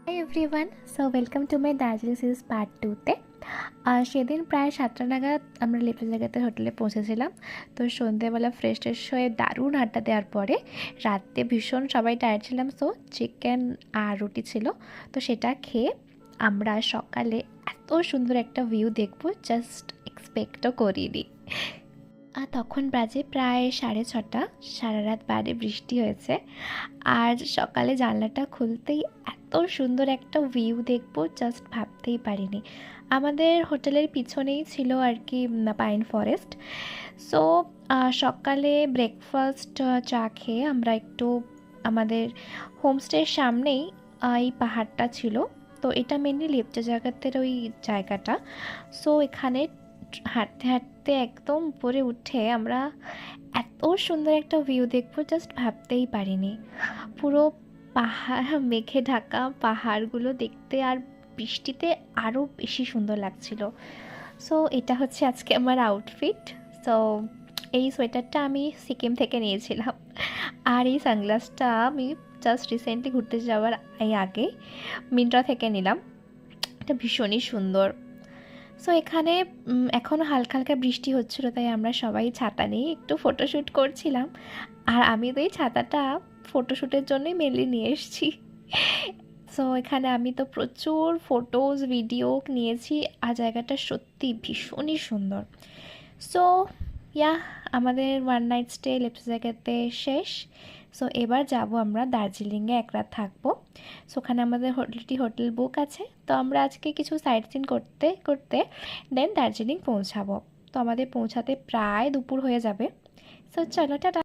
High everyone, so welcome to my Darjeeling series part 2তে। সেদিন প্রায় 7টা নাগাদ আমরা লিপস্টিক জায়গাতে হোটেলে পৌঁছেছিলাম। তো সন্ধ্যেবেলা ফ্রেশ ট্রেশ হয়ে দারুণ আড্ডা দেওয়ার পরে রাতে ভীষণ সবাই টায়ার্ড ছিলাম, সো চিকেন আর রুটি ছিল। তো সেটা খেয়ে আমরা সকালে এত সুন্দর একটা ভিউ দেখবো জাস্ট এক্সপেক্টও করিনি। আর তখন বাজে প্রায় 6:30, সারা রাত বাইরে বৃষ্টি হয়েছে। আর সকালে জানলাটা খুলতেই এত সুন্দর একটা ভিউ দেখবো জাস্ট ভাবতেই পারিনি। আমাদের হোটেলের পিছনেই ছিল আর কি পাইন ফরেস্ট। সো সকালে ব্রেকফাস্ট চা খেয়ে আমরা একটু আমাদের হোমস্টের সামনেই এই পাহাড়টা ছিল। তো এটা মেনলি লেপচা জায়গাতের ওই জায়গাটা। সো এখানে হাঁটতে হাঁটতে একদম উপরে উঠে আমরা এত সুন্দর একটা ভিউ দেখবো জাস্ট ভাবতেই পারিনি। পুরো পাহাড়, মেঘে ঢাকা পাহাড়গুলো দেখতে আর বৃষ্টিতে আরও বেশি সুন্দর লাগছিল। সো এটা হচ্ছে আজকে আমার আউটফিট। সো এই সোয়েটারটা আমি সিকিম থেকে নিয়েছিলাম, আর এই সানগ্লাসটা আমি জাস্ট রিসেন্টলি ঘুরতে যাওয়ার আগে মিন্ত্রা থেকে নিলাম। এটা ভীষণই সুন্দর। সো এখানে এখনও হালকা হালকা বৃষ্টি হচ্ছিল, তাই আমরা সবাই ছাতা নিয়ে একটু ফটোশ্যুট করছিলাম। আর আমি তো এই ছাতাটা ফটোশ্যুটের জন্যই মেনলি নিয়ে এসেছি। সো এখানে আমি তো প্রচুর ফটোজ ভিডিও নিয়েছি, আর জায়গাটা সত্যি ভীষণই সুন্দর। সো ইয়া, আমাদের ওয়ান নাইট স্টে লেপচা জায়গাতে শেষ। সো এবার যাব আমরা দার্জিলিংয়ে, এক রাত থাকবো। সো ওখানে আমাদের হোটেল বুক আছে। তো আমরা আজকে কিছু সাইট সিন করতে করতে দেন দার্জিলিং পৌঁছাবো। তো আমাদের পৌঁছাতে প্রায় দুপুর হয়ে যাবে। সো চলো, টাটা।